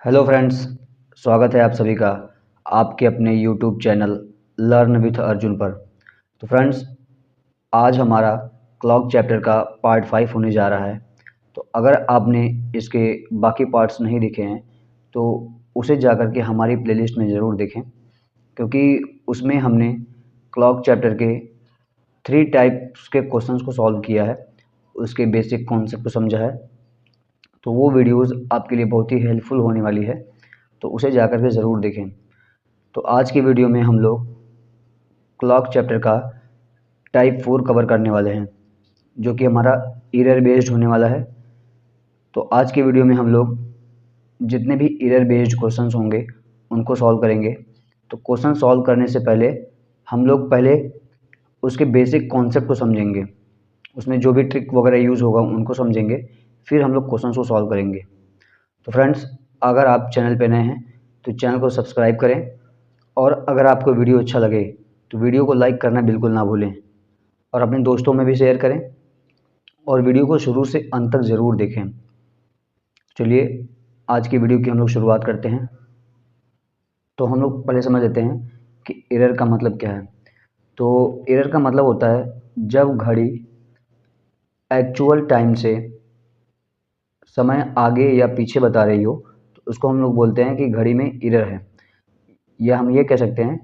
Hello friends, स्वागत है आप सभी का आपके अपने YouTube channel learn with Arjun पर। तो फ्रेंड्स, आज हमारा क्लॉक चैप्टर का पार्ट 5 होने जा रहा है। तो अगर आपने इसके बाकी पार्ट्स नहीं देखे हैं तो उसे जाकर के हमारी प्लेलिस्ट में ज़रूर देखें, क्योंकि उसमें हमने क्लॉक चैप्टर के 3 टाइप्स के क्वेश्चंस को सॉल्व किया है, उसके बेसिक कॉन्सेप्ट को समझा है। तो वो वीडियोज़ आपके लिए बहुत ही हेल्पफुल होने वाली है, तो उसे जाकर के ज़रूर देखें। तो आज की वीडियो में हम लोग क्लॉक चैप्टर का टाइप 4 कवर करने वाले हैं, जो कि हमारा एरर बेस्ड होने वाला है। तो आज की वीडियो में हम लोग जितने भी एरर बेस्ड क्वेश्चंस होंगे उनको सॉल्व करेंगे। तो क्वेश्चन सॉल्व करने से पहले हम लोग पहले उसके बेसिक कॉन्सेप्ट को समझेंगे, उसमें जो भी ट्रिक वगैरह यूज़ होगा उनको समझेंगे, फिर हम लोग क्वेश्चन को सॉल्व करेंगे। तो फ्रेंड्स, अगर आप चैनल पे नए हैं तो चैनल को सब्सक्राइब करें, और अगर आपको वीडियो अच्छा लगे तो वीडियो को लाइक करना बिल्कुल ना भूलें, और अपने दोस्तों में भी शेयर करें, और वीडियो को शुरू से अंत तक ज़रूर देखें। चलिए आज की वीडियो की हम लोग शुरुआत करते हैं। तो हम लोग पहले समझ लेते हैं कि एरर का मतलब क्या है। तो एरर का मतलब होता है जब घड़ी एक्चुअल टाइम से समय आगे या पीछे बता रही हो, तो उसको हम लोग बोलते हैं कि घड़ी में एरर है। या हम ये कह सकते हैं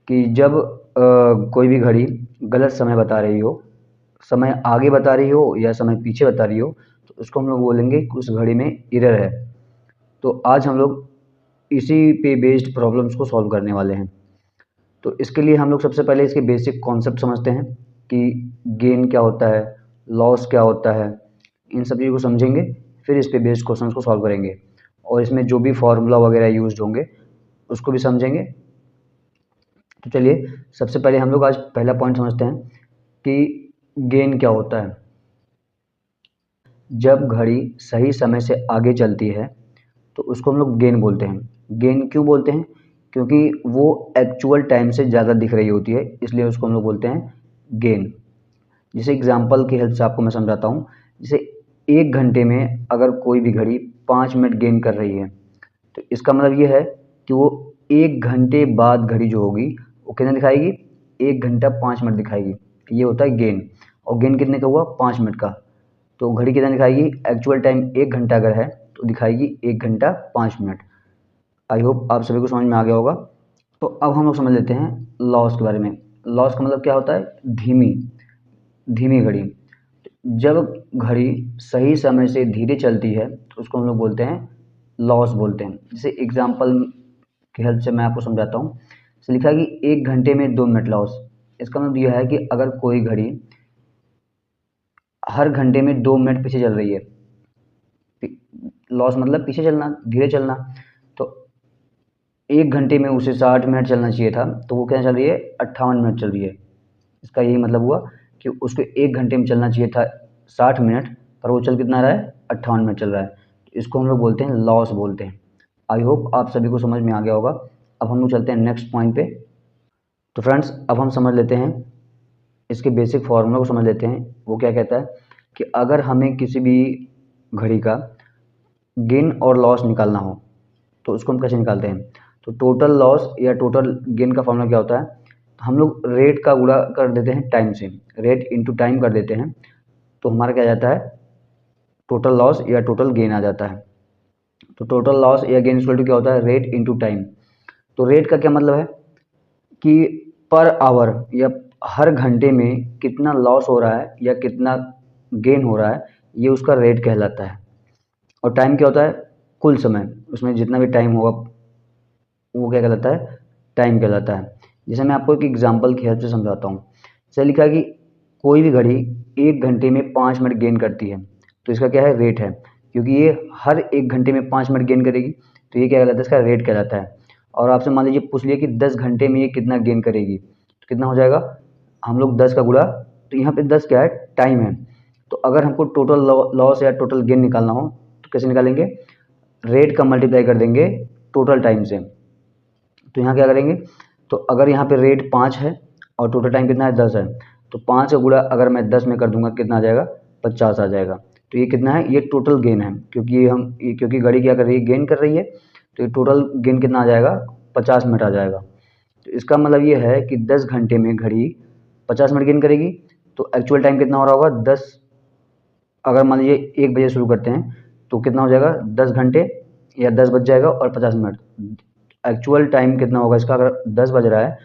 कि जब कोई भी घड़ी गलत समय बता रही हो, समय आगे बता रही हो या समय पीछे बता रही हो, तो उसको हम लोग बोलेंगे कि उस घड़ी में एरर है। तो आज हम लोग इसी पे बेस्ड प्रॉब्लम्स को सॉल्व करने वाले हैं। तो इसके लिए हम लोग सबसे पहले इसके बेसिक कॉन्सेप्ट समझते हैं कि गेन क्या होता है, लॉस क्या होता है। इन सब चीज़ों को समझेंगे, फिर इस पे बेस्ड क्वेश्चंस को सॉल्व करेंगे, और इसमें जो भी फार्मूला वगैरह यूज्ड होंगे उसको भी समझेंगे। तो चलिए सबसे पहले हम लोग आज पहला पॉइंट समझते हैं कि गेन क्या होता है। जब घड़ी सही समय से आगे चलती है तो उसको हम लोग गेन बोलते हैं। गेन क्यों बोलते हैं? क्योंकि वो एक्चुअल टाइम से ज़्यादा दिख रही होती है, इसलिए उसको हम लोग बोलते हैं गेन। जैसे एग्जांपल की हेल्प से आपको मैं समझाता हूँ। जैसे 1 घंटे में अगर कोई भी घड़ी 5 मिनट गेन कर रही है, तो इसका मतलब ये है कि वो 1 घंटे बाद घड़ी जो होगी वो कितना दिखाएगी? 1 घंटा 5 मिनट दिखाएगी। ये होता है गेन। और गेन कितने का हुआ? 5 मिनट का। तो घड़ी कितना दिखाएगी? एक्चुअल टाइम 1 घंटा अगर है तो दिखाएगी 1 घंटा 5 मिनट। आई होप आप सभी को समझ में आ गया होगा। तो अब हम लोग समझ लेते हैं लॉस के बारे में। लॉस का मतलब क्या होता है? धीमी, धीमी घड़ी। जब घड़ी सही समय से धीरे चलती है तो उसको हम लोग बोलते हैं लॉस बोलते हैं। जैसे एग्जांपल की हेल्प से मैं आपको समझाता हूँ। जैसे लिखा है कि 1 घंटे में 2 मिनट लॉस। इसका मतलब यह है कि अगर कोई घड़ी हर घंटे में 2 मिनट पीछे चल रही है, लॉस मतलब पीछे चलना, धीरे चलना, तो 1 घंटे में उसे 60 मिनट चलना चाहिए था, तो वो क्या चल रही है? 58 मिनट चल रही है। इसका यही मतलब हुआ कि उसको 1 घंटे में चलना चाहिए था 60 मिनट, पर वो चल कितना रहा है? 58 मिनट चल रहा है। तो इसको हम लोग बोलते हैं लॉस बोलते हैं। आई होप आप सभी को समझ में आ गया होगा। अब हम लोग चलते हैं नेक्स्ट पॉइंट पे। तो फ्रेंड्स, अब हम समझ लेते हैं इसके बेसिक फार्मूला को समझ लेते हैं। वो क्या कहता है कि अगर हमें किसी भी घड़ी का गेन और लॉस निकालना हो तो उसको हम कैसे निकालते हैं? तो टोटल लॉस या टोटल गेन का फॉर्मूला क्या होता है? तो हम लोग रेट का गुणा कर देते हैं टाइम से, रेट इंटू टाइम कर देते हैं, तो हमारा क्या आ जाता है? टोटल लॉस या टोटल गेन आ जाता है। तो टोटल लॉस या गेन इक्वल टू क्या होता है? Rate into time. तो रेट का क्या मतलब है कि पर आवर या हर घंटे में कितना लॉस हो रहा है या कितना गेन हो रहा है, ये उसका रेट कहलाता है। और टाइम क्या होता है? कुल समय, उसमें जितना भी टाइम होगा वो क्या कहलाता है? टाइम कहलाता है। जैसे मैं आपको एक एग्जांपल की हेल्प से समझाता हूँ। जैसे लिखा है कि कोई भी घड़ी 1 घंटे में 5 मिनट गेन करती है, तो इसका क्या है? रेट है। क्योंकि ये हर 1 घंटे में 5 मिनट गेन करेगी, तो ये क्या कहलाता है? इसका रेट कहलाता है। और आपसे मान लीजिए पूछ लिया कि 10 घंटे में ये कितना गेन करेगी, तो कितना हो जाएगा? हम लोग 10 का गुणा, तो यहाँ पे 10 क्या है? टाइम है। तो अगर हमको टोटल लॉस या टोटल गेन निकालना हो तो कैसे निकालेंगे? रेट का मल्टीप्लाई कर देंगे टोटल टाइम से। तो यहाँ क्या करेंगे? तो अगर यहाँ पे रेट 5 है और टोटल टाइम कितना है? 10 है, तो 5 का गुणा अगर मैं 10 में कर दूंगा कितना आ जाएगा? 50 आ जाएगा। तो ये कितना है, ये टोटल गेन है, क्योंकि घड़ी क्या कर रही है, गेन कर रही है, तो ये टोटल गेन कितना आ जाएगा, 50 मिनट आ जाएगा। तो इसका मतलब ये है कि 10 घंटे में घड़ी 50 मिनट गेन करेगी। तो एक्चुअल टाइम कितना हो रहा होगा, 10, अगर मान लीजिए 1 बजे शुरू करते हैं तो कितना हो जाएगा, 10 घंटे या 10 बज जाएगा और 50 मिनट। एक्चुअल टाइम कितना होगा इसका, अगर 10 बज रहा है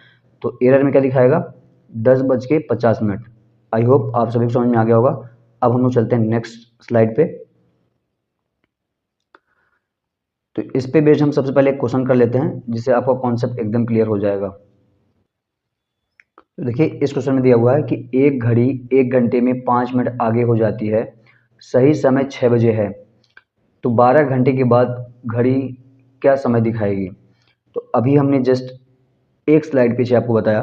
तो एरर में क्या दिखाएगा, 10:50। आई होप आप सभी को समझ में आ गया होगा। अब हम लोग चलते हैं नेक्स्ट स्लाइड पे। तो इस पे बेस्ड हम सबसे पहले एक क्वेश्चन कर लेते हैं, जिससे आपका कॉन्सेप्ट एकदम क्लियर हो जाएगा। तो देखिए इस क्वेश्चन में दिया हुआ है कि एक घड़ी 1 घंटे में 5 मिनट आगे हो जाती है, सही समय 6 बजे है, तो 12 घंटे के बाद घड़ी क्या समय दिखाएगी। तो अभी हमने जस्ट एक स्लाइड पीछे आपको बताया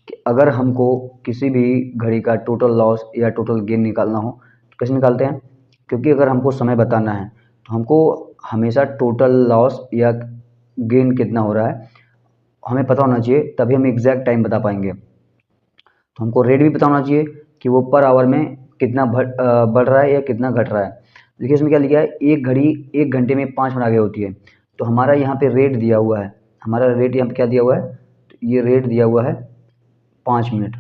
कि अगर हमको किसी भी घड़ी का टोटल लॉस या टोटल गेन निकालना हो तो कैसे निकालते हैं, क्योंकि अगर हमको समय बताना है तो हमको हमेशा टोटल लॉस या गेन कितना हो रहा है हमें पता होना चाहिए, तभी हम एग्जैक्ट टाइम बता पाएंगे। तो हमको रेट भी पता होना चाहिए कि वो पर आवर में कितना बढ़ रहा है या कितना घट रहा है। देखिए इसमें क्या लिखा है, एक घड़ी 1 घंटे में 5 मिनट आगे होती है, तो हमारा यहाँ पे रेट दिया हुआ है, हमारा रेट यहाँ पे क्या दिया हुआ है, तो ये रेट दिया हुआ है 5 मिनट।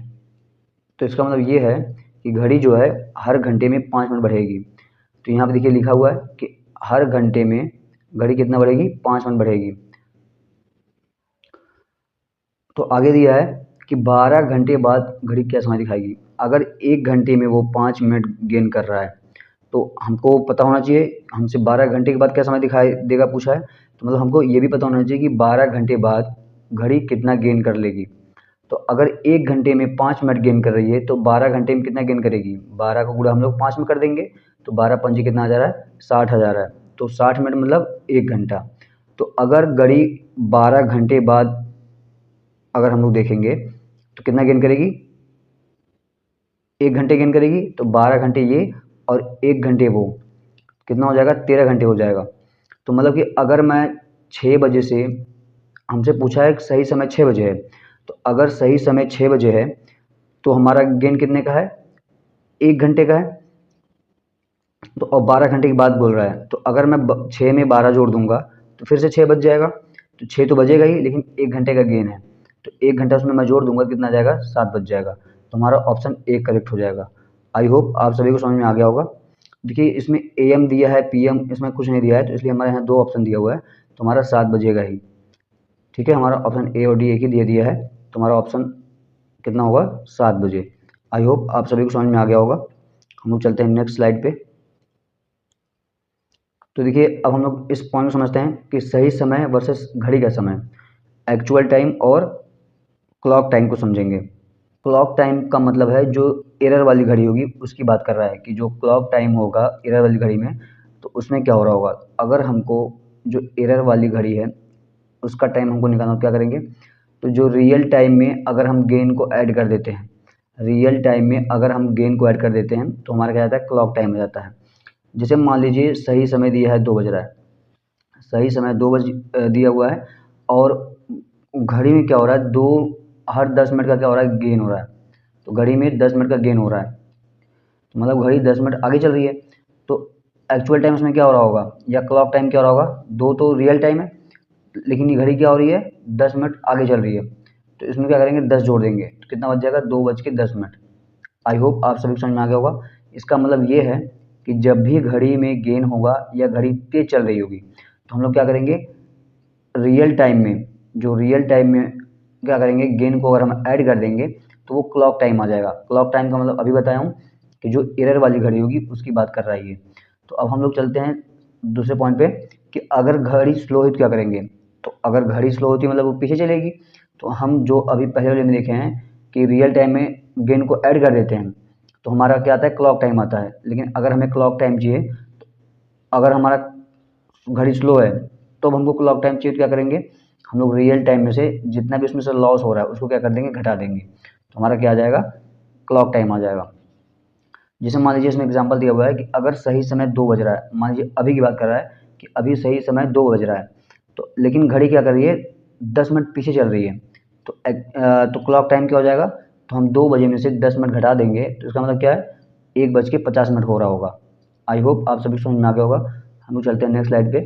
तो इसका मतलब ये है कि घड़ी जो है हर घंटे में 5 मिनट बढ़ेगी। तो यहाँ पे देखिए लिखा हुआ है कि हर घंटे में घड़ी कितना बढ़ेगी, 5 मिनट बढ़ेगी। तो आगे दिया है कि 12 घंटे बाद घड़ी क्या समय दिखाएगी। अगर 1 घंटे में वो 5 मिनट गेन कर रहा है तो हमको पता होना चाहिए हमसे 12 घंटे के बाद क्या समय दिखाई देगा पूछा है, तो मतलब हमको ये भी पता होना चाहिए कि 12 घंटे बाद घड़ी कितना गेन कर लेगी। तो अगर 1 घंटे में 5 मिनट गेन कर रही है तो 12 घंटे में कितना गेन करेगी, 12 का गुणा हम लोग 5 में कर देंगे, तो 12 पंजे कितना आ जा रहा है, 60 आ जा रहा है। तो 60 मिनट मतलब 1 घंटा। तो अगर घड़ी 12 घंटे बाद अगर हम लोग देखेंगे तो कितना गेन करेगी, 1 घंटे गेन करेगी, तो 12 घंटे ये और 1 घंटे वो, कितना हो जाएगा, 13 घंटे हो जाएगा। तो मतलब कि अगर मैं 6 बजे से, हमसे पूछा है कि सही समय 6 बजे है, तो अगर सही समय 6 बजे है तो हमारा गेन कितने का है, 1 घंटे का है। तो और 12 घंटे की बात बोल रहा है, तो अगर मैं 6 में 12 जोड़ दूंगा तो फिर से 6 बज जाएगा। तो 6 तो बजेगा ही, लेकिन 1 घंटे का गेन है, तो 1 घंटा उसमें मैं जोड़ दूंगा, कितना आ जाएगा, 7 बज जाएगा। तो हमारा ऑप्शन ए करेक्ट हो जाएगा। आई होप आप सभी को समझ में आ गया होगा। देखिए इसमें AM दिया है, PM इसमें कुछ नहीं दिया है, तो इसलिए हमारे यहाँ 2 ऑप्शन दिया हुआ है, तो हमारा 7 बजेगा ही। ठीक है, हमारा ऑप्शन ए और डी एक ही दिया है, तो हमारा ऑप्शन कितना होगा, 7 बजे। आई होप आप सभी को समझ में आ गया होगा। हम लोग चलते हैं नेक्स्ट स्लाइड पे। तो देखिए अब हम लोग इस पॉइंट को समझते हैं कि सही समय वर्सेस घड़ी का समय, एक्चुअल टाइम और क्लॉक टाइम को समझेंगे। क्लॉक टाइम का मतलब है जो एरर वाली घड़ी होगी उसकी बात कर रहा है, कि जो क्लॉक टाइम होगा एरर वाली घड़ी में, तो उसमें क्या हो रहा होगा। अगर हमको जो एरर वाली घड़ी है उसका टाइम हमको निकालना, क्या करेंगे, तो जो रियल टाइम में अगर हम गेन को ऐड कर देते हैं, रियल टाइम में अगर हम गेन को ऐड कर देते हैं तो हमारा क्या जाता है, क्लॉक टाइम हो जाता है। जैसे मान लीजिए सही समय दिया है 2 बज रहा है, सही समय 2 बज दिया हुआ है, और घड़ी में क्या हो रहा है, हर 10 मिनट का क्या हो रहा है, गेन हो रहा है। तो घड़ी में 10 मिनट का गेन हो रहा है, तो मतलब घड़ी 10 मिनट आगे चल रही है। तो एक्चुअल टाइम उसमें क्या हो रहा होगा, या क्लॉक टाइम क्या हो रहा होगा, दो तो रियल टाइम है, लेकिन ये घड़ी क्या हो रही है, 10 मिनट आगे चल रही है। तो इसमें क्या करेंगे, 10 जोड़ देंगे, तो कितना बच जाएगा, 2:10। आई होप आप सभी को समझ में आ गया होगा। इसका मतलब ये है कि जब भी घड़ी में गेन होगा या घड़ी तेज चल रही होगी, तो हम लोग क्या करेंगे, रियल टाइम में, जो रियल टाइम में क्या करेंगे, गेन को अगर हम ऐड कर देंगे तो वो क्लॉक टाइम आ जाएगा। क्लॉक टाइम का मतलब अभी बताया हूँ कि जो एरर वाली घड़ी होगी उसकी बात कर रहा है ये। तो अब हम लोग चलते हैं दूसरे पॉइंट पे, कि अगर घड़ी स्लो हुई तो क्या करेंगे। तो अगर घड़ी स्लो होती है मतलब वो पीछे चलेगी, तो हम जो अभी पहले वाले में देखे हैं कि रियल टाइम में गेन को ऐड कर देते हैं तो हमारा क्या आता है, क्लॉक टाइम आता है। लेकिन अगर हमें क्लॉक टाइम चाहिए, तो अगर हमारा घड़ी स्लो है तो अब हमको क्लॉक टाइम चाहिए, तो क्या करेंगे, हम लोग रियल टाइम में से जितना भी उसमें से लॉस हो रहा है उसको क्या कर देंगे, घटा देंगे, तो हमारा क्या आ जाएगा, क्लॉक टाइम आ जाएगा। जैसे मान लीजिए इसमें एग्जांपल दिया हुआ है कि अगर सही समय 2 बज रहा है, मान लीजिए अभी की बात कर रहा है कि अभी सही समय 2 बज रहा है, तो लेकिन घड़ी क्या कर रही है, 10 मिनट पीछे चल रही है। तो क्लॉक टाइम क्या हो जाएगा, तो हम 2 बजे में से 10 मिनट घटा देंगे, तो इसका मतलब क्या है, 1:50 हो रहा होगा। आई होप आप सभी को समझ में आ गया होगा। हम लोग चलते हैं नेक्स्ट स्लाइड पे।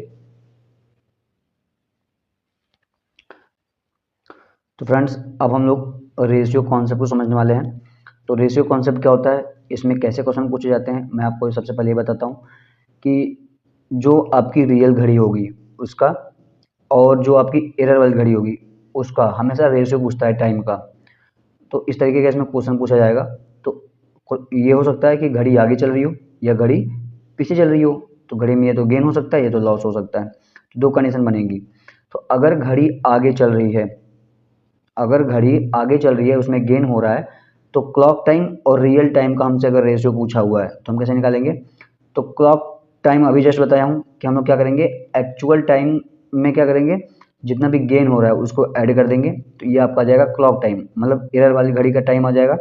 तो फ्रेंड्स, अब हम लोग रेशियो कॉन्सेप्ट को समझने वाले हैं। तो रेशियो कॉन्सेप्ट क्या होता है, इसमें कैसे क्वेश्चन पूछे जाते हैं, मैं आपको सबसे पहले ये बताता हूँ कि जो आपकी रियल घड़ी होगी उसका और जो आपकी एरर वाली घड़ी होगी उसका हमेशा रेशियो पूछता है टाइम का। तो इस तरीके का इसमें क्वेश्चन पूछा जाएगा। तो ये हो सकता है कि घड़ी आगे चल रही हो या घड़ी पीछे चल रही हो, तो घड़ी में ये तो गेन हो सकता है, ये तो लॉस हो सकता है। तो दो कंडीशन बनेगी। तो अगर घड़ी आगे चल रही है, अगर घड़ी आगे चल रही है उसमें गेन हो रहा है, तो क्लॉक टाइम और रियल टाइम का हमसे अगर रेशियो पूछा हुआ है तो हम कैसे निकालेंगे। तो क्लॉक टाइम अभी जस्ट बताया हूँ कि हम लोग क्या करेंगे, एक्चुअल टाइम में क्या करेंगे, जितना भी गेन हो रहा है उसको ऐड कर देंगे, तो ये आपका आ जाएगा क्लॉक टाइम, मतलब एरर वाली घड़ी का टाइम आ जाएगा।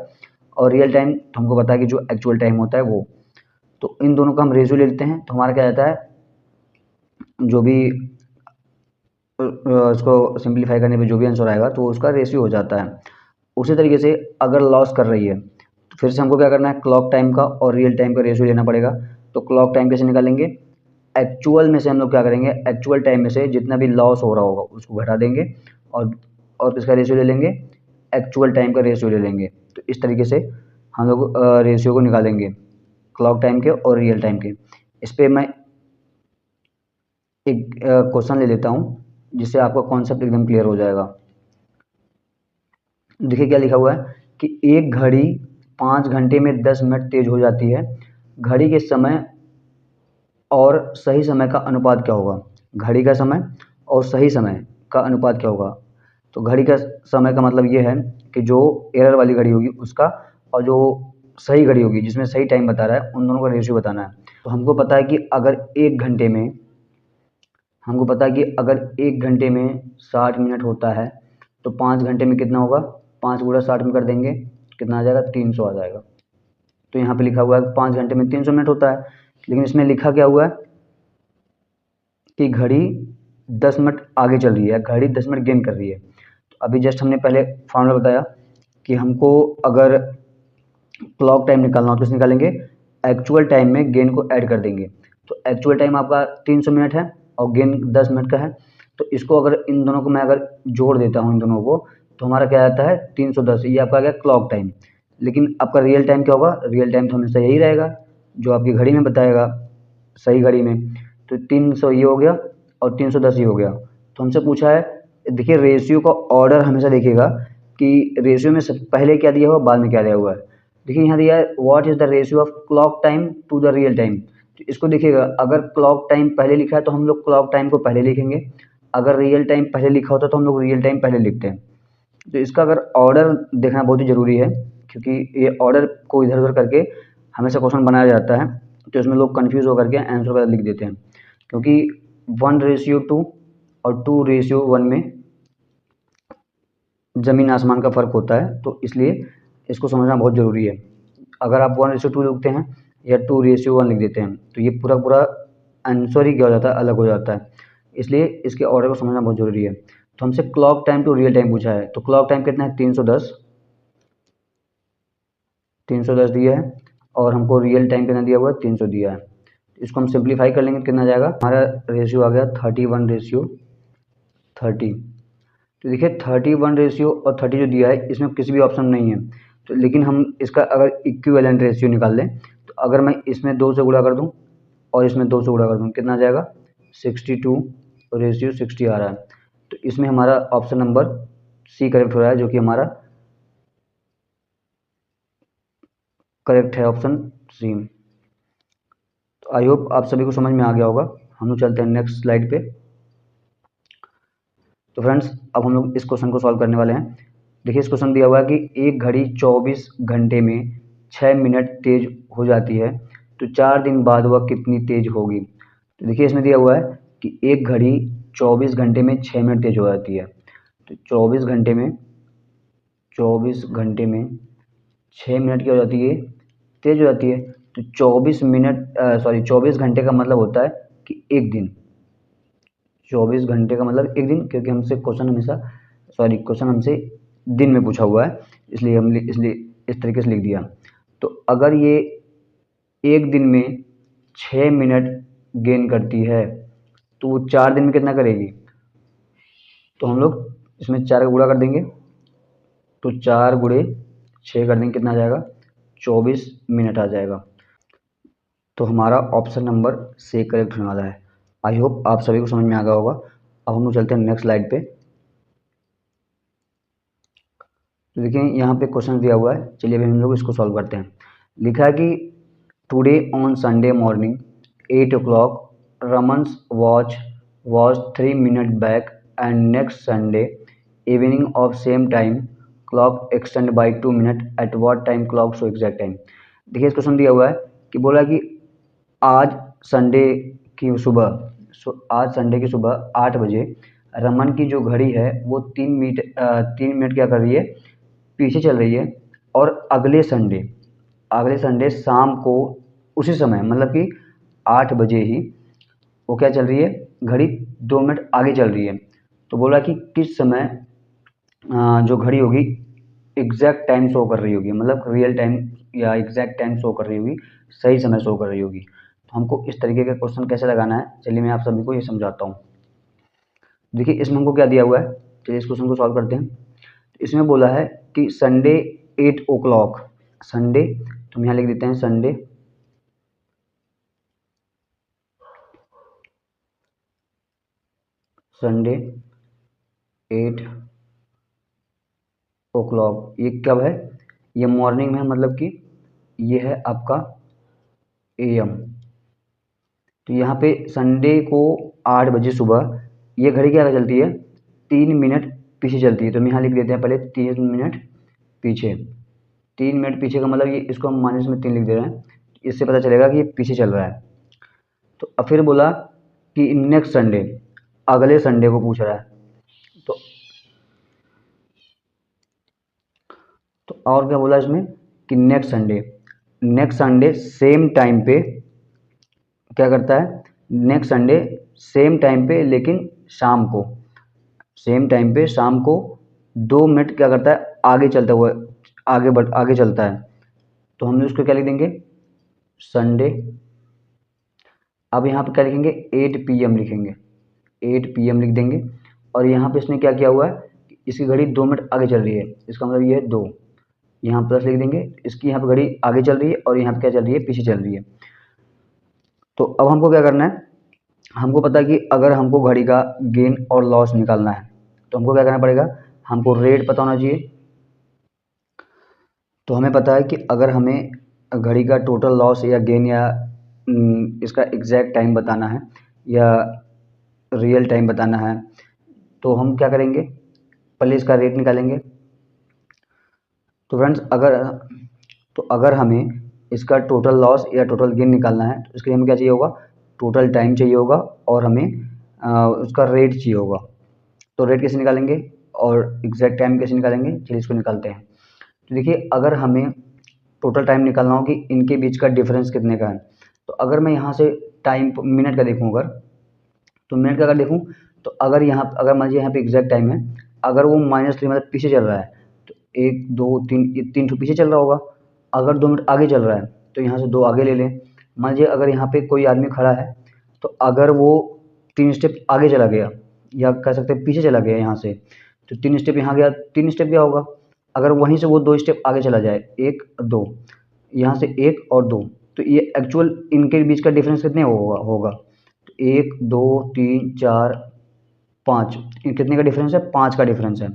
और रियल टाइम तो हमको पता है कि जो एक्चुअल टाइम होता है वो। तो इन दोनों का हम रेशियो ले लेते हैं, तो हमारा क्या जाता है, जो भी इसको सिंप्लीफाई करने पे जो भी आंसर आएगा तो उसका रेशियो हो जाता है। उसी तरीके से अगर लॉस कर रही है तो फिर से हमको क्या करना है, क्लॉक टाइम का और रियल टाइम का रेशियो लेना पड़ेगा। तो क्लॉक टाइम कैसे निकालेंगे, एक्चुअल में से हम लोग क्या करेंगे, एक्चुअल टाइम में से जितना भी लॉस हो रहा होगा उसको घटा देंगे और किसका रेशियो ले लेंगे, एक्चुअल टाइम का रेशियो ले लेंगे। तो इस तरीके से हम लोग रेशियो को निकालेंगे क्लॉक टाइम के और रियल टाइम के। इस पर मैं एक क्वेश्चन ले लेता हूँ जिससे आपका कॉन्सेप्ट एकदम क्लियर हो जाएगा। देखिए क्या लिखा हुआ है कि एक घड़ी 5 घंटे में 10 मिनट तेज हो जाती है, घड़ी के समय और सही समय का अनुपात क्या होगा। घड़ी का समय और सही समय का अनुपात क्या होगा। तो घड़ी का समय का मतलब ये है कि जो एरर वाली घड़ी होगी उसका और जो सही घड़ी होगी जिसमें सही टाइम बता रहा है उन दोनों का रेशियो बताना है। तो हमको पता है कि अगर एक घंटे में हमको पता है कि अगर 1 घंटे में 60 मिनट होता है तो 5 घंटे में कितना होगा, 5 × 60 में कर देंगे कितना आ जाएगा, 300 आ जाएगा। तो यहाँ पे लिखा हुआ है 5 घंटे में 300 मिनट होता है, लेकिन इसमें लिखा क्या हुआ है कि घड़ी 10 मिनट आगे चल रही है, घड़ी 10 मिनट गेन कर रही है। तो अभी जस्ट हमने पहले फॉर्मूला बताया कि हमको अगर क्लॉक टाइम निकालना हो तो निकालेंगे, एक्चुअल टाइम में गेन को ऐड कर देंगे। तो एक्चुअल टाइम आपका 300 मिनट है और गेन 10 मिनट का है। तो इसको अगर इन दोनों को मैं अगर जोड़ देता हूँ इन दोनों को तो हमारा क्या आता है 310, ये आपका आ गया क्लॉक टाइम। लेकिन आपका रियल टाइम क्या होगा, रियल टाइम तो हमेशा यही रहेगा जो आपकी घड़ी में बताएगा, सही घड़ी में। तो 300 ये हो गया और 310 ये हो गया। तो हमसे पूछा है, देखिए रेशियो का ऑर्डर हमेशा देखिएगा कि रेशियो में सब पहले क्या दिया हुआ बाद में क्या दिया हुआ है। देखिए यहाँ दिया है what is the ratio of clock time to the real time. तो इसको देखिएगा, अगर क्लॉक टाइम पहले लिखा है तो हम लोग क्लॉक टाइम को पहले लिखेंगे, अगर रियल टाइम पहले लिखा होता तो हम लोग रियल टाइम पहले लिखते हैं। तो इसका अगर ऑर्डर देखना बहुत ही ज़रूरी है, क्योंकि ये ऑर्डर को इधर उधर करके हमेशा क्वेश्चन बनाया जाता है, तो इसमें लोग कन्फ्यूज़ होकर के आंसर वगैरह लिख देते हैं। क्योंकि 1:2 और 2:1 में ज़मीन आसमान का फ़र्क होता है, तो इसलिए इसको समझना बहुत ज़रूरी है। अगर आप 1:2 लिखते हैं या 2:1 लिख देते हैं तो ये पूरा पूरा आंसर ही क्या हो जाता है, अलग हो जाता है। इसलिए इसके ऑर्डर को समझना बहुत ज़रूरी है। तो हमसे clock time to real time पूछा है, तो क्लॉक टाइम कितना है 310, 310 दिया है और हमको रियल टाइम कितना दिया हुआ है 300 दिया है। इसको हम सिंप्लीफाई कर लेंगे, कितना जाएगा, हमारा रेशियो आ गया 31:30। तो देखिए 31 और 30 जो दिया है इसमें किसी भी ऑप्शन नहीं है। तो लेकिन हम इसका अगर इक्विवेलेंट रेशियो निकाल लें, तो अगर मैं इसमें 2 से गुणा कर दूं और इसमें 2 से गुणा कर दूं कितना आ जाएगा, 62:60 आ रहा है। तो इसमें हमारा ऑप्शन नंबर सी करेक्ट हो रहा है, जो कि हमारा करेक्ट है, ऑप्शन सी। तो आई होप आप सभी को समझ में आ गया होगा। हम लोग चलते हैं नेक्स्ट स्लाइड पे। तो फ्रेंड्स, अब हम लोग इस क्वेश्चन को सॉल्व करने वाले हैं। देखिए इस क्वेश्चन दिया हुआ है कि एक घड़ी 24 घंटे में 6 मिनट तेज हो जाती है, तो 4 दिन बाद वह कितनी तेज होगी। तो देखिए इसमें दिया हुआ है कि एक घड़ी 24 घंटे में 6 मिनट तेज हो जाती है। तो 24 घंटे में 6 मिनट क्या हो जाती है, तेज हो जाती है। तो 24 घंटे का मतलब होता है कि एक दिन। 24 घंटे का मतलब एक दिन, क्योंकि हमसे क्वेश्चन हमसे दिन में पूछा हुआ है, इसलिए इस तरीके से लिख दिया। तो अगर ये एक दिन में 6 मिनट गेन करती है, तो वो 4 दिन में कितना करेगी? तो हम लोग इसमें 4 का गुणा कर देंगे, तो 4 गुणे 6 कर देंगे, कितना आ जाएगा? 24 मिनट आ जाएगा। तो हमारा ऑप्शन नंबर सी करेक्ट होने वाला है। आई होप आप सभी को समझ में आ गया होगा। अब हम लोग चलते हैं नेक्स्ट स्लाइड पे। तो देखिए यहाँ पे क्वेश्चन दिया हुआ है, चलिए अभी हम लोग इसको सॉल्व करते हैं। लिखा है कि today on Sunday morning 8 o'clock Raman's watch was 3 minute back and next Sunday evening of same time clock extend by 2 minute at what time clock show exact time. देखिए इस क्वेश्चन दिया हुआ है कि बोला कि आज संडे की सुबह आज संडे की सुबह 8 बजे रमन की जो घड़ी है वो 3 मिनट क्या कर रही है? पीछे चल रही है। और अगले संडे शाम को उसी समय, मतलब कि 8 बजे ही वो क्या चल रही है? घड़ी 2 मिनट आगे चल रही है। तो बोला कि किस समय जो घड़ी होगी एग्जैक्ट टाइम शो कर रही होगी, मतलब रियल टाइम या एग्जैक्ट टाइम शो कर रही होगी, सही समय शो कर रही होगी। तो हमको इस तरीके का क्वेश्चन कैसे लगाना है, चलिए मैं आप सभी को ये समझाता हूँ। देखिए इसमें हमको क्या दिया हुआ है, चलिए इस क्वेश्चन को सॉल्व करते हैं। इसमें बोला है कि संडे 8 o'clock, संडे तो हम यहाँ लिख देते हैं संडे 8 o'clock, ये कब है? ये मॉर्निंग में है, मतलब कि ये है आपका AM। तो यहाँ पे संडे को 8 बजे सुबह ये घड़ी क्या चलती है? 3 मिनट पीछे चलती है। तो हम यहाँ लिख देते हैं पहले 3 मिनट पीछे। 3 मिनट पीछे का मतलब ये, इसको हम माइनस में 3 लिख दे रहे हैं, इससे पता चलेगा कि ये पीछे चल रहा है। तो अब फिर बोला कि नेक्स्ट संडे, अगले संडे को पूछ रहा है। तो और क्या बोला इसमें कि नेक्स्ट संडे सेम टाइम पे क्या करता है? नेक्स्ट संडे सेम टाइम पे, लेकिन शाम को, सेम टाइम पे शाम को 2 मिनट क्या करता है? आगे चलता हुआ, आगे चलता है। तो हम उसको क्या लिख देंगे? संडे। अब यहाँ पे क्या लिखेंगे? 8 PM लिखेंगे, 8 PM लिख देंगे। और यहाँ पे इसने क्या किया हुआ है? इसकी घड़ी 2 मिनट आगे चल रही है, इसका मतलब ये है 2, यहाँ प्लस लिख देंगे। इसकी यहाँ पे घड़ी आगे चल रही है और यहाँ पे क्या चल रही है? पीछे चल रही है। तो अब हमको क्या करना है? हमको पता है कि अगर हमको घड़ी का गेन और लॉस निकालना है तो हमको क्या करना पड़ेगा? हमको रेट पता होना चाहिए। तो हमें पता है कि अगर हमें घड़ी का टोटल लॉस या गेन या इसका एग्जैक्ट टाइम बताना है या रियल टाइम बताना है, तो हम क्या करेंगे? पहले इसका रेट निकालेंगे। तो फ्रेंड्स अगर हमें इसका टोटल लॉस या टोटल गेन निकालना है तो इसके लिए हमें क्या चाहिए होगा? टोटल टाइम चाहिए होगा और हमें उसका रेट चाहिए होगा। तो रेट कैसे निकालेंगे और एग्जैक्ट टाइम कैसे निकालेंगे, चलिए इसको निकालते हैं। तो देखिए अगर हमें टोटल टाइम निकालना हो कि इनके बीच का डिफरेंस कितने का है, तो अगर मैं यहाँ से टाइम मिनट का देखूँ, तो मिनट का अगर देखूँ, तो अगर मान लीजिए यहाँ पे एग्जैक्ट टाइम है, अगर वो -3 मतलब पीछे चल रहा है, तो 1 2 3 ये 3 ठो पीछे चल रहा होगा। अगर 2 मिनट आगे चल रहा है तो यहाँ से 2 आगे ले लें। मान लीजिए अगर यहाँ पे कोई आदमी खड़ा है, तो अगर वो 3 स्टेप आगे चला गया या कह सकते हैं पीछे चला गया यहाँ से, तो 3 स्टेप यहाँ गया, 3 स्टेप क्या होगा? अगर वहीं से वो 2 स्टेप आगे चला जाए, 1 2, यहाँ से 1 और 2, तो ये एक्चुअल इनके बीच का डिफरेंस कितने होगा? तो 1 2 3 4 5, कितने का डिफरेंस है? 5 का डिफरेंस है।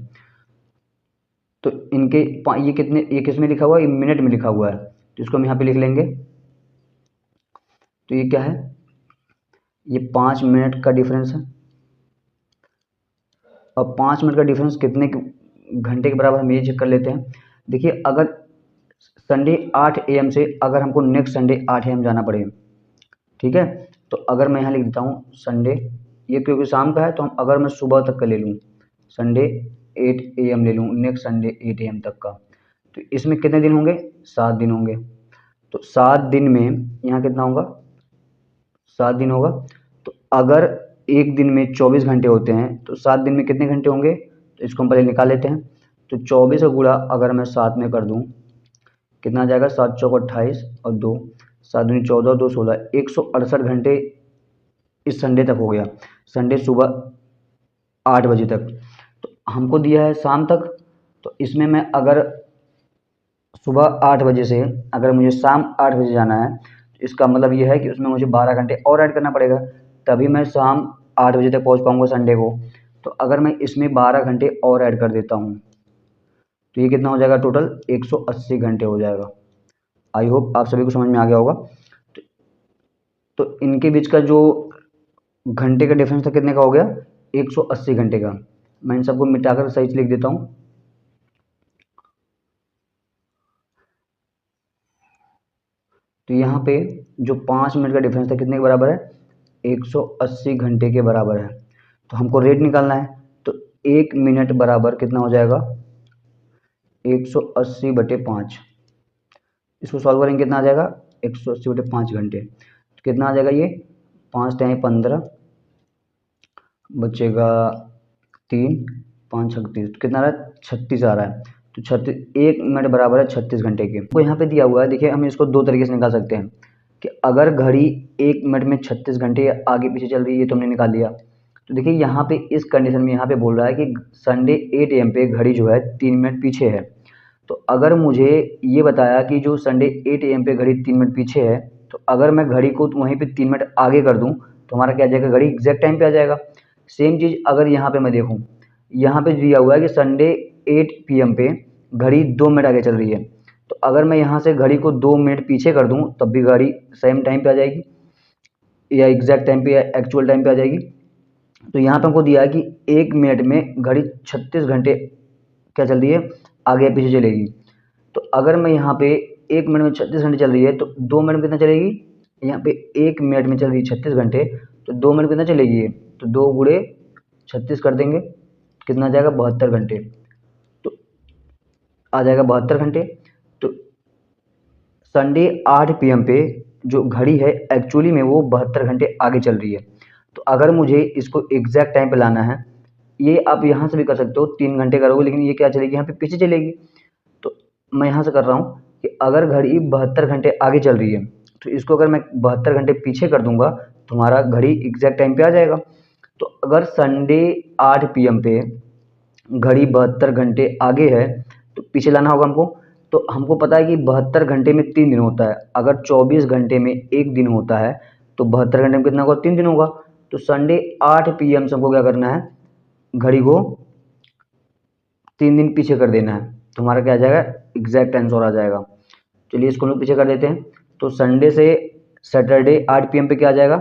तो ये किस में लिखा हुआ है? ये मिनट में लिखा हुआ है, तो इसको हम यहाँ पे लिख लेंगे। तो ये क्या है? ये 5 मिनट का डिफरेंस है। अब 5 मिनट का डिफरेंस कितने घंटे के बराबर, हम ये चेक कर लेते हैं। देखिए अगर संडे 8 AM से अगर हमको नेक्स्ट संडे 8 AM जाना पड़े, ठीक है, तो अगर मैं यहाँ लिख देता हूँ संडे, ये क्योंकि शाम का है तो अगर मैं सुबह तक का ले लूँ, संडे 8 AM ले लूँ, नेक्स्ट संडे 8 AM तक का, तो इसमें कितने दिन होंगे? 7 दिन होंगे। तो 7 दिन में यहाँ कितना होगा? 7 दिन होगा। तो अगर एक दिन में 24 घंटे होते हैं तो 7 दिन में कितने घंटे होंगे? तो इसको हम पहले निकाल लेते हैं। तो 24 का गुणा अगर मैं 7 में कर दूं, कितना आ जाएगा? 7 चौक 28 और 2, 7 दूनी 14, 2 16, 168 घंटे इस संडे तक हो गया। संडे सुबह 8 बजे तक, तो हमको दिया है शाम तक। तो इसमें मैं अगर सुबह 8 बजे से अगर मुझे शाम 8 बजे जाना है, तो इसका मतलब ये है कि उसमें मुझे 12 घंटे और ऐड करना पड़ेगा, तभी मैं शाम 8 बजे तक पहुंच पाऊंगा संडे को। तो अगर मैं इसमें 12 घंटे और ऐड कर देता हूं, तो ये कितना हो जाएगा, टोटल 180 घंटे हो जाएगा। आई होप आप सभी को समझ में आ गया होगा। तो, तो इनके बीच का जो घंटे का डिफरेंस था कितने का हो गया, 180 घंटे का। मैं इन सबको मिटाकर सही से लिख देता हूँ। तो यहाँ पे जो 5 मिनट का डिफरेंस था कितने के बराबर है, 180 घंटे के बराबर है। तो हमको रेट निकालना है, तो 1 मिनट बराबर कितना हो जाएगा, 180/5। इसको सॉल्व करेंगे कितना आ जाएगा, 180/5 घंटे। तो कितना आ जाएगा ये, 5 टाइम 15 बचेगा 3, 5 36, तो कितना आ रहा है, 36 आ रहा है। तो 36, 1 मिनट बराबर है 36 घंटे के। तो यहाँ पे दिया हुआ है, देखिए हम इसको दो तरीके से निकाल सकते हैं कि अगर घड़ी 1 मिनट में 36 घंटे आगे पीछे चल रही है तो हमने निकाल लिया। तो देखिए यहाँ पे इस कंडीशन में यहाँ पे बोल रहा है कि संडे 8 AM पे घड़ी जो है 3 मिनट पीछे है। तो अगर मुझे ये बताया कि जो संडे 8 AM पे घड़ी 3 मिनट पीछे है, तो अगर मैं घड़ी को वहीं पे 3 मिनट आगे कर दूं तो हमारा क्या आ जाएगा, घड़ी एग्जैक्ट टाइम पे आ जाएगा। सेम चीज़ अगर यहाँ पे मैं देखूँ, यहाँ पे दिया हुआ है कि संडे 8 PM पे घड़ी 2 मिनट आगे चल रही है। तो अगर मैं यहाँ से घड़ी को 2 मिनट पीछे कर दूँ तब भी घड़ी सेम टाइम पे आ जाएगी, या एग्जैक्ट टाइम पे या एक्चुअल टाइम पे आ जाएगी। तो यहाँ पे हमको दिया है कि 1 मिनट में घड़ी 36 घंटे क्या चल रही है, आगे या पीछे चलेगी। तो अगर मैं यहाँ पे 1 मिनट में 36 घंटे चल रही है, तो 2 मिनट में कितना चलेगी, यहाँ पे 1 मिनट में चल रही है 36 घंटे, तो 2 मिनट कितना चलेगी ये, तो 2 गुणे 36 कर देंगे, कितना आ जाएगा, 72 घंटे। तो आ जाएगा 72 घंटे। तो संडे 8 PM पे जो घड़ी है एक्चुअली में वो 72 घंटे आगे चल रही है। तो अगर मुझे इसको एग्जैक्ट टाइम पे लाना है, ये आप यहाँ से भी कर सकते हो, 3 घंटे करोगे, लेकिन ये क्या चलेगी, यहाँ पे पीछे चलेगी। तो मैं यहाँ से कर रहा हूँ कि अगर घड़ी 72 घंटे आगे चल रही है, तो इसको अगर मैं 72 घंटे पीछे कर दूंगा तो हमारा घड़ी एग्जैक्ट टाइम पे आ जाएगा। तो अगर संडे 8 PM पे घड़ी 72 घंटे आगे है, तो पीछे लाना होगा हमको। तो हमको पता है कि 72 घंटे में 3 दिन होता है, अगर 24 घंटे में 1 दिन होता है तो 72 घंटे में कितना होगा, 3 दिन होगा। तो संडे 8 PM से हमको क्या करना है, घड़ी को 3 दिन पीछे कर देना है, तो हमारा क्या आ जाएगा, एग्जैक्ट आंसर आ जाएगा। चलिए इसको हम लोग पीछे कर देते हैं। तो संडे से सैटरडे 8 PM पे क्या आ जाएगा,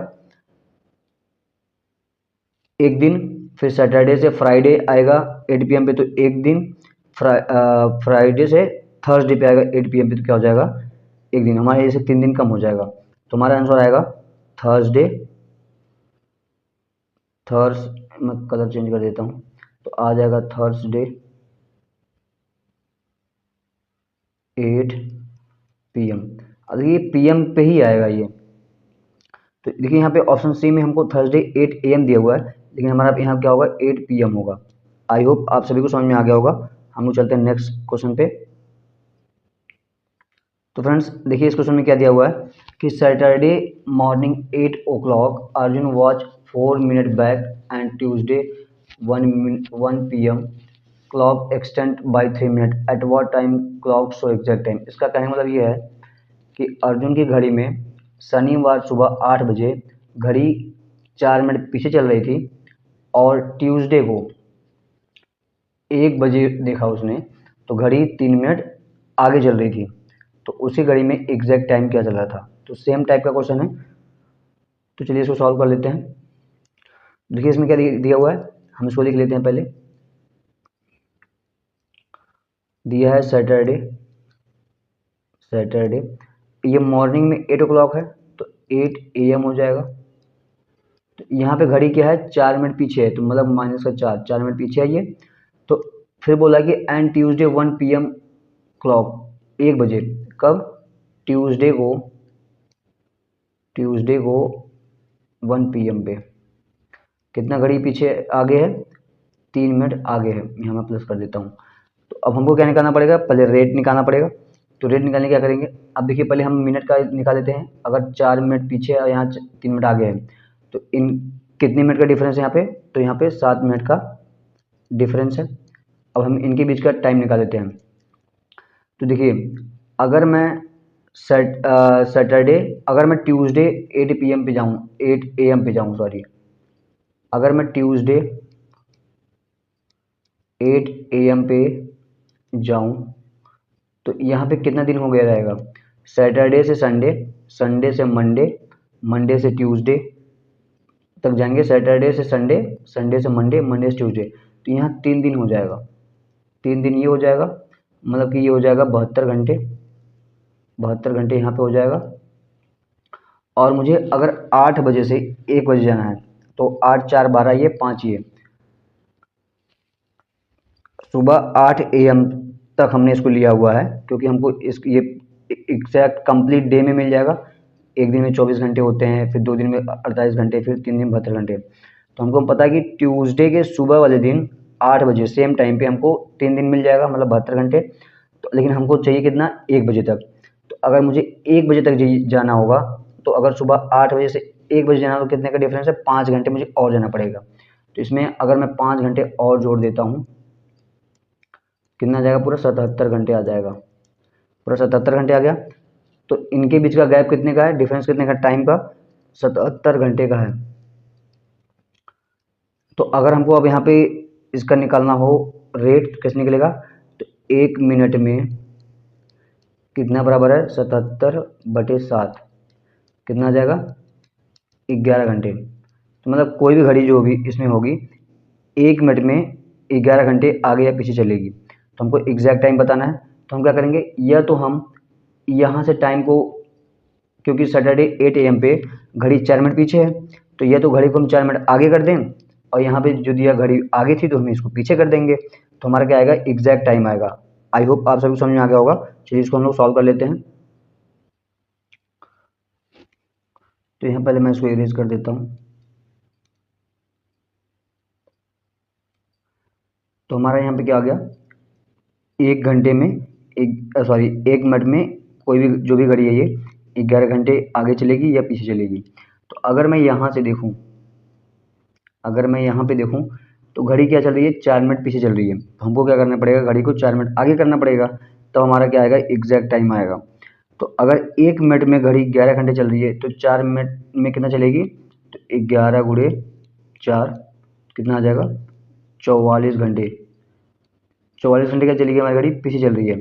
1 दिन। फिर सैटरडे से फ्राइडे आएगा 8 PM पे, तो 1 दिन। फ्राइडे से थर्सडे पे आएगा 8 PM पे, तो क्या हो जाएगा, 1 दिन। हमारे जैसे 3 दिन कम हो जाएगा, तो हमारा आंसर आएगा थर्सडे। मैं कलर चेंज कर देता हूँ, तो आ जाएगा थर्सडे 8 PM। अब ये PM पे ही आएगा ये। तो देखिए यहाँ पे ऑप्शन सी में हमको थर्सडे 8 AM दिया हुआ है, लेकिन हमारा यहाँ क्या होगा, 8 PM होगा। आई होप आप सभी को समझ में आ गया होगा। हम लोग चलते हैं नेक्स्ट क्वेश्चन पे। तो फ्रेंड्स देखिए इस क्वेश्चन में क्या दिया हुआ है कि Saturday morning 8 o'clock Arjun watch 4 minute back and Tuesday 1 PM clock extend by 3 minute at what time clock show exact time. इसका कहने का मतलब ये है कि अर्जुन की घड़ी में शनिवार सुबह 8 बजे घड़ी 4 मिनट पीछे चल रही थी, और ट्यूसडे को 1 बजे देखा उसने तो घड़ी 3 मिनट आगे चल रही थी। तो उसी घड़ी में एग्जैक्ट टाइम क्या चल रहा था। तो सेम टाइप का क्वेश्चन है, तो चलिए इसको सॉल्व कर लेते हैं। देखिए इसमें क्या दिया हुआ है, हम इसको लिख लेते हैं पहले। दिया है सैटरडे ये मॉर्निंग में 8 o'clock है, तो 8 AM हो जाएगा। तो यहाँ पे घड़ी क्या है, 4 मिनट पीछे है, तो मतलब माइनस का 4 मिनट पीछे है ये। तो फिर बोला कि एंड ट्यूसडे 1 PM क्लॉक 1 बजे, कब, ट्यूसडे को 1 PM पे कितना घड़ी पीछे आगे है, 3 मिनट आगे है। यहाँ मैं प्लस कर देता हूँ। तो अब हमको क्या निकालना पड़ेगा, पहले रेट निकालना पड़ेगा। तो रेट निकालने क्या करेंगे, अब देखिए पहले हम मिनट का निकाल लेते हैं। अगर 4 मिनट पीछे और यहाँ 3 मिनट आगे है, तो इन कितने मिनट का डिफरेंस है यहाँ पे, तो यहाँ पे 7 मिनट का डिफरेंस है। अब हम इनके बीच का टाइम निकाल लेते हैं। तो देखिए, अगर मैं सैटरडे, अगर मैं ट्यूसडे 8 PM पे जाऊँ, 8 AM पे जाऊँ सॉरी, अगर मैं ट्यूसडे 8 AM पे जाऊँ तो यहाँ पे कितना दिन हो गया रहेगा, सैटरडे से संडे, संडे से मंडे, मंडे से ट्यूसडे तक जाएंगे, सैटरडे से संडे, संडे से मंडे, मंडे से ट्यूसडे, तो यहाँ 3 दिन हो जाएगा। 3 दिन ये हो जाएगा, मतलब कि ये हो जाएगा 72 घंटे, 72 घंटे यहाँ पे हो जाएगा। और मुझे अगर 8 बजे से 1 बजे जाना है, तो 8 4 12 ये 5 ये, सुबह 8 AM तक हमने इसको लिया हुआ है, क्योंकि हमको इस ये एग्जैक्ट कंप्लीट डे में मिल जाएगा। एक दिन में 24 घंटे होते हैं, फिर 2 दिन में 48 घंटे, फिर 3 दिन में 72 घंटे। तो हमको पता है कि ट्यूसडे के सुबह वाले दिन 8 बजे सेम टाइम पे हमको 3 दिन मिल जाएगा, मतलब 72 घंटे। तो लेकिन हमको चाहिए कितना, 1 बजे तक। तो अगर मुझे 1 बजे तक जाना होगा, तो अगर सुबह 8 बजे से 1 बजे जाना, तो कितने का डिफरेंस है, 5 घंटे मुझे और जाना पड़ेगा। तो इसमें अगर मैं 5 घंटे और जोड़ देता हूँ, कितना आ जाएगा, पूरा 77 घंटे आ जाएगा, पूरा 77 घंटे आ गया। तो इनके बीच का गैप कितने का है, डिफरेंस कितने का, टाइम का 77 घंटे का है। तो अगर हमको अब यहाँ पे इसका निकालना हो रेट, तो कैसे निकलेगा, तो 1 मिनट में कितना बराबर है, 77/7, कितना आ जाएगा, 11 घंटे। तो मतलब कोई भी घड़ी जो भी इसमें होगी, 1 मिनट में 11 घंटे आगे या पीछे चलेगी। तो हमको एग्जैक्ट टाइम बताना है, तो हम क्या करेंगे, या तो हम यहाँ से टाइम को, क्योंकि सैटरडे 8 AM पे घड़ी 4 मिनट पीछे है, तो या तो घड़ी को हम 4 मिनट आगे कर दें, और यहाँ पे जो दिया घड़ी आगे थी तो हम इसको पीछे कर देंगे, तो हमारा क्या आएगा, एग्जैक्ट टाइम आएगा। आई होप आप सभी समझ में आ गया होगा। चलिए इसको हम लोग सॉल्व कर लेते हैं। तो यहाँ पहले मैं इसको इरेज कर देता हूँ। तो हमारा यहाँ पे क्या आ गया, 1 घंटे में एक मिनट में कोई भी जो भी घड़ी है ये 11 घंटे आगे चलेगी या पीछे चलेगी। तो अगर मैं यहाँ से देखूँ, अगर मैं यहाँ पे देखूँ, तो घड़ी क्या चल रही है, 4 मिनट पीछे चल रही है। तो हमको क्या करना पड़ेगा, घड़ी को 4 मिनट आगे करना पड़ेगा, तो हमारा क्या आएगा, एग्जैक्ट टाइम आएगा। तो अगर 1 मिनट में घड़ी 11 घंटे चल रही है, तो 4 मिनट में कितना चलेगी, तो 11 गुणे 4 कितना आ जाएगा, 44 घंटे। 44 घंटे क्या चली गई हमारी घड़ी, पीछे चल रही है।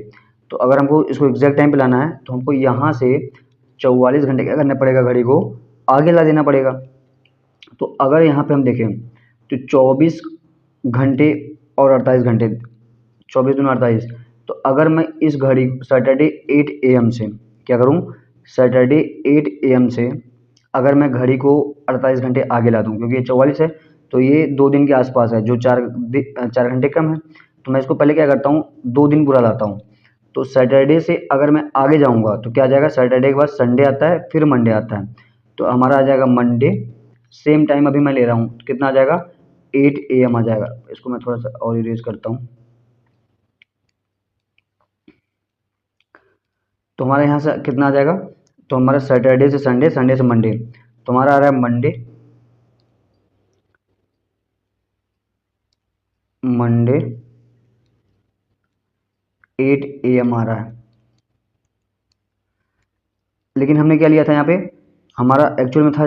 तो अगर हमको इसको एग्जैक्ट टाइम पे लाना है, तो हमको यहाँ से 44 घंटे क्या करना पड़ेगा, घड़ी को आगे ला देना पड़ेगा। तो अगर यहाँ पे हम देखें, तो 24 घंटे और 48 घंटे, 24 दूनी 48। तो अगर मैं इस घड़ी सैटरडे 8 AM से क्या करूँ, सैटरडे 8 AM से अगर मैं घड़ी को 48 घंटे आगे ला दूँ, क्योंकि ये 44 है, तो ये 2 दिन के आसपास है, जो 4 घंटे कम है। तो मैं इसको पहले क्या करता हूँ, 2 दिन पूरा लाता हूँ। तो सैटरडे से अगर मैं आगे जाऊँगा, तो क्या आ जाएगा, सैटरडे के बाद संडे आता है, फिर मंडे आता है। तो हमारा आ जाएगा मंडे, सेम टाइम अभी मैं ले रहा हूँ, तो कितना आ जाएगा, 8 AM आ जाएगा। इसको मैं थोड़ा सा और इरेज करता हूँ। तो हमारे यहाँ से कितना आ जाएगा, तो हमारा सैटरडे से संडे, संडे से मंडे, तो हमारा आ रहा है मंडे, मंडे 8 AM आ रहा है। लेकिन हमने क्या लिया था यहाँ पे, हमारा एक्चुअल में था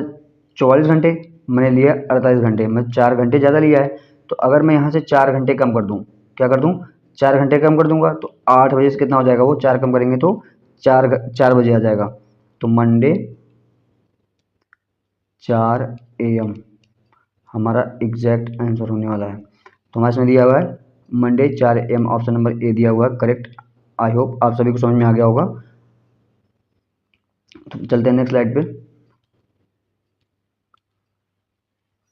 44 घंटे, मैंने लिया 48 घंटे, मैं 4 घंटे ज़्यादा लिया है। तो अगर मैं यहाँ से 4 घंटे कम कर दूँ, क्या कर दूँ, 4 घंटे कम कर दूंगा, तो 8 बजे से कितना हो जाएगा, वो 4 कम करेंगे तो 4 बजे आ जाएगा। तो मंडे 4 AM हमारा एग्जैक्ट आंसर होने वाला है। तो हमारे इसमें दिया हुआ है Monday 4 AM, option number A दिया हुआ है करेक्ट। आई होप आप सभी को समझ में आ गया होगा। तो चलते हैं नेक्स्ट स्लाइड पे।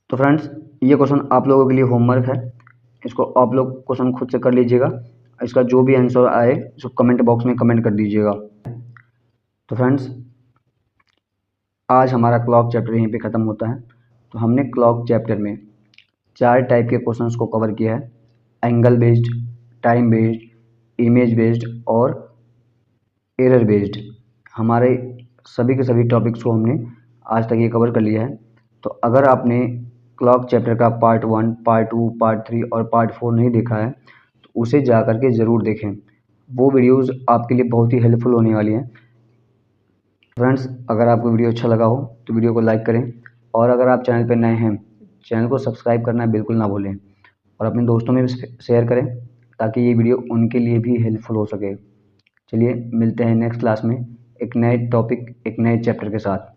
तो फ्रेंड्स, ये क्वेश्चन आप लोगों के लिए होमवर्क है, इसको आप लोग क्वेश्चन खुद से कर लीजिएगा। इसका जो भी आंसर आए इसको कमेंट बॉक्स में कमेंट कर दीजिएगा। तो फ्रेंड्स, आज हमारा क्लॉक चैप्टर यहीं पे ख़त्म होता है। तो हमने क्लॉक चैप्टर में 4 टाइप के क्वेश्चंस को कवर किया है, angle based, time based, image based और एरर बेस्ड। हमारे सभी के सभी टॉपिक्स को हमने आज तक ये कवर कर लिया है। तो अगर आपने क्लॉक चैप्टर का पार्ट 1, पार्ट 2, पार्ट 3 और पार्ट 4 नहीं देखा है तो उसे जा कर के ज़रूर देखें। वो वीडियोज़ आपके लिए बहुत ही हेल्पफुल होने वाली हैं। फ्रेंड्स, अगर आपको वीडियो अच्छा लगा हो तो वीडियो को लाइक करें, और अगर आप चैनल पर नए हैं, चैनल को सब्सक्राइब करना बिल्कुल ना भूलें, और अपने दोस्तों में भी शेयर करें ताकि ये वीडियो उनके लिए भी हेल्पफुल हो सके। चलिए मिलते हैं नेक्स्ट क्लास में एक नए टॉपिक, एक नए चैप्टर के साथ।